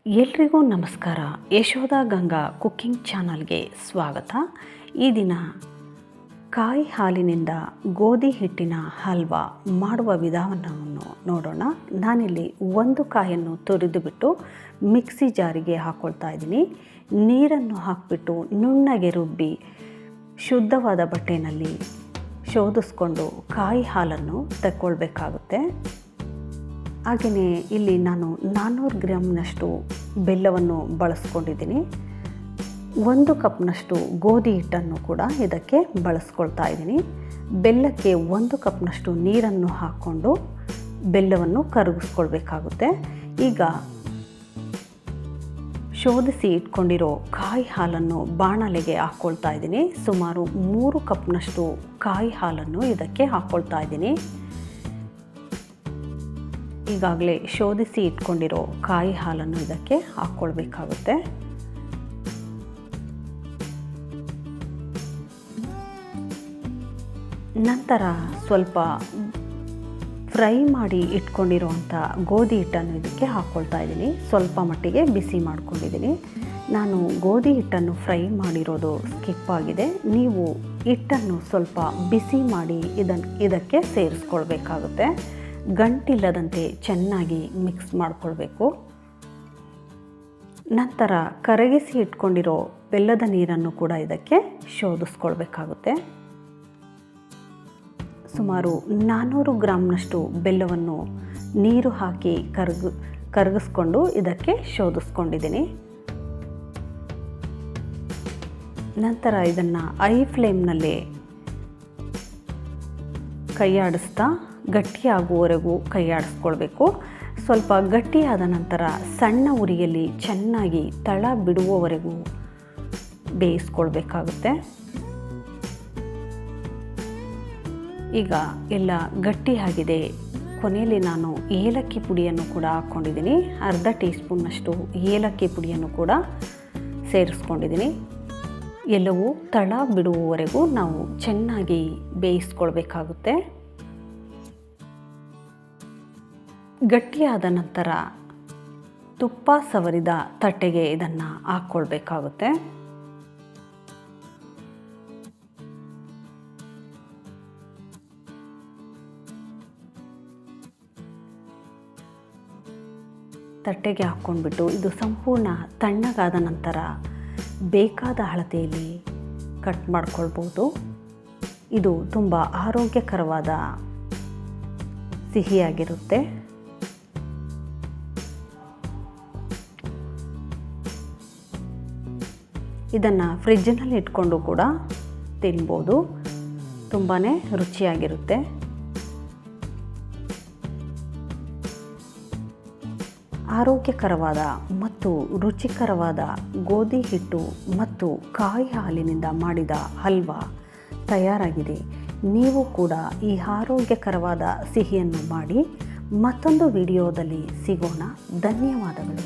ಎಲ್ರಿಗೂ ನಮಸ್ಕಾರ. ಯಶೋಧ ಗಂಗಾ ಕುಕ್ಕಿಂಗ್ ಚಾನಲ್ಗೆ ಸ್ವಾಗತ. ಈ ದಿನ ಕಾಯಿ ಹಾಲಿನಿಂದ ಗೋಧಿ ಹಿಟ್ಟಿನ ಹಲ್ವಾ ಮಾಡುವ ವಿಧಾನವನ್ನು ನೋಡೋಣ. ನಾನಿಲ್ಲಿ ಒಂದು ಕಾಯನ್ನು ತುರಿದುಬಿಟ್ಟು ಮಿಕ್ಸಿ ಜಾರಿಗೆ ಹಾಕ್ಕೊಳ್ತಾ ಇದ್ದೀನಿ. ನೀರನ್ನು ಹಾಕಿಬಿಟ್ಟು ನುಣ್ಣಗೆ ರುಬ್ಬಿ ಶುದ್ಧವಾದ ಬಟ್ಟೆಯಲ್ಲಿ ಶೋಧಿಸ್ಕೊಂಡು ಕಾಯಿ ಹಾಲನ್ನು ತಗೊಳ್ಬೇಕಾಗುತ್ತೆ. ಹಾಗೆಯೇ ಇಲ್ಲಿ ನಾನು 400 ಗ್ರಾಮ್ನಷ್ಟು ಬೆಲ್ಲವನ್ನು ಬಳಸ್ಕೊಂಡಿದ್ದೀನಿ. 1 ಕಪ್ನಷ್ಟು ಗೋಧಿ ಹಿಟ್ಟನ್ನು ಕೂಡ ಇದಕ್ಕೆ ಬಳಸ್ಕೊಳ್ತಾ ಇದ್ದೀನಿ. ಬೆಲ್ಲಕ್ಕೆ 1 ಕಪ್ನಷ್ಟು ನೀರನ್ನು ಹಾಕ್ಕೊಂಡು ಬೆಲ್ಲವನ್ನು ಕರಗಿಸ್ಕೊಳ್ಬೇಕಾಗುತ್ತೆ. ಈಗ ಶೋಧಿಸಿ ಇಟ್ಕೊಂಡಿರೋ ಕಾಯಿ ಹಾಲನ್ನು ಬಾಣಲೆಗೆ ಹಾಕ್ಕೊಳ್ತಾ ಇದ್ದೀನಿ. ಸುಮಾರು 3 ಕಪ್ನಷ್ಟು ಕಾಯಿ ಹಾಲನ್ನು ಇದಕ್ಕೆ ಹಾಕ್ಕೊಳ್ತಾ ಇದ್ದೀನಿ. ಈಗಾಗಲೇ ಶೋಧಿಸಿ ಇಟ್ಕೊಂಡಿರೋ ಕಾಯಿ ಹಾಲನ್ನು ಇದಕ್ಕೆ ಹಾಕ್ಕೊಳ್ಬೇಕಾಗುತ್ತೆ. ನಂತರ ಸ್ವಲ್ಪ ಫ್ರೈ ಮಾಡಿ ಇಟ್ಕೊಂಡಿರೋವಂಥ ಗೋಧಿ ಹಿಟ್ಟನ್ನು ಇದಕ್ಕೆ ಹಾಕ್ಕೊಳ್ತಾ ಇದ್ದೀನಿ. ಸ್ವಲ್ಪ ಮಟ್ಟಿಗೆ ಬಿಸಿ ಮಾಡ್ಕೊಂಡಿದ್ದೀನಿ. ನಾನು ಗೋಧಿ ಹಿಟ್ಟನ್ನು ಫ್ರೈ ಮಾಡಿರೋದು ಸ್ಕಿಪ್ ಆಗಿದೆ. ನೀವು ಹಿಟ್ಟನ್ನು ಸ್ವಲ್ಪ ಬಿಸಿ ಮಾಡಿ ಇದಕ್ಕೆ ಸೇರಿಸ್ಕೊಳ್ಬೇಕಾಗುತ್ತೆ. ಗಂಟಿಲ್ಲದಂತೆ ಚೆನ್ನಾಗಿ ಮಿಕ್ಸ್ ಮಾಡಿಕೊಳ್ಬೇಕು. ನಂತರ ಕರಗಿಸಿ ಇಟ್ಕೊಂಡಿರೋ ಬೆಲ್ಲದ ನೀರನ್ನು ಕೂಡ ಇದಕ್ಕೆ ಶೋಧಿಸ್ಕೊಳ್ಬೇಕಾಗುತ್ತೆ. ಸುಮಾರು 400 ಗ್ರಾಮ್ನಷ್ಟು ಬೆಲ್ಲವನ್ನು ನೀರು ಹಾಕಿ ಕರಗಿಸ್ಕೊಂಡು ಇದಕ್ಕೆ ಶೋಧಿಸ್ಕೊಂಡಿದ್ದೀನಿ. ನಂತರ ಇದನ್ನು ಹೈ ಫ್ಲೇಮ್ನಲ್ಲಿ ಕೈಯಾಡಿಸ್ತಾ ಗಟ್ಟಿಯಾಗುವವರೆಗೂ ಕೈಯಾಡಿಸ್ಕೊಳ್ಬೇಕು. ಸ್ವಲ್ಪ ಗಟ್ಟಿಯಾದ ನಂತರ ಸಣ್ಣ ಉರಿಯಲ್ಲಿ ಚೆನ್ನಾಗಿ ತಳ ಬಿಡುವವರೆಗೂ ಬೇಯಿಸ್ಕೊಳ್ಬೇಕಾಗುತ್ತೆ. ಈಗ ಎಲ್ಲ ಗಟ್ಟಿಯಾಗಿದೆ. ಕೊನೆಯಲ್ಲಿ ನಾನು ಏಲಕ್ಕಿ ಪುಡಿಯನ್ನು ಕೂಡ ಹಾಕ್ಕೊಂಡಿದ್ದೀನಿ. ಅರ್ಧ ಟೀ ಸ್ಪೂನ್ನಷ್ಟು ಏಲಕ್ಕಿ ಪುಡಿಯನ್ನು ಕೂಡ ಸೇರಿಸ್ಕೊಂಡಿದ್ದೀನಿ. ಎಲ್ಲವೂ ತಳ ಬಿಡುವವರೆಗೂ ನಾವು ಚೆನ್ನಾಗಿ ಬೇಯಿಸ್ಕೊಳ್ಬೇಕಾಗುತ್ತೆ. ಗಟ್ಟಿಯಾದ ನಂತರ ತುಪ್ಪ ಸವರಿದ ತಟ್ಟೆಗೆ ಇದನ್ನು ಹಾಕ್ಕೊಳ್ಬೇಕಾಗುತ್ತೆ. ತಟ್ಟೆಗೆ ಹಾಕ್ಕೊಂಡ್ಬಿಟ್ಟು ಇದು ಸಂಪೂರ್ಣ ತಣ್ಣಗಾದ ನಂತರ ಬೇಕಾದ ಅಳತೆಯಲ್ಲಿ ಕಟ್ ಮಾಡ್ಕೊಳ್ಬೋದು. ಇದು ತುಂಬ ಆರೋಗ್ಯಕರವಾದ ಸಿಹಿಯಾಗಿರುತ್ತೆ. ಇದನ್ನು ಫ್ರಿಜ್ಜಿನಲ್ಲಿ ಇಟ್ಕೊಂಡು ಕೂಡ ತಿನ್ಬೋದು. ತುಂಬಾ ರುಚಿಯಾಗಿರುತ್ತೆ. ಆರೋಗ್ಯಕರವಾದ ಮತ್ತು ರುಚಿಕರವಾದ ಗೋಧಿ ಹಿಟ್ಟು ಮತ್ತು ಕಾಯಿ ಹಾಲಿನಿಂದ ಮಾಡಿದ ಹಲ್ವಾ ತಯಾರಾಗಿದೆ. ನೀವು ಕೂಡ ಈ ಆರೋಗ್ಯಕರವಾದ ಸಿಹಿಯನ್ನು ಮಾಡಿ. ಮತ್ತೊಂದು ವಿಡಿಯೋದಲ್ಲಿ ಸಿಗೋಣ. ಧನ್ಯವಾದಗಳು.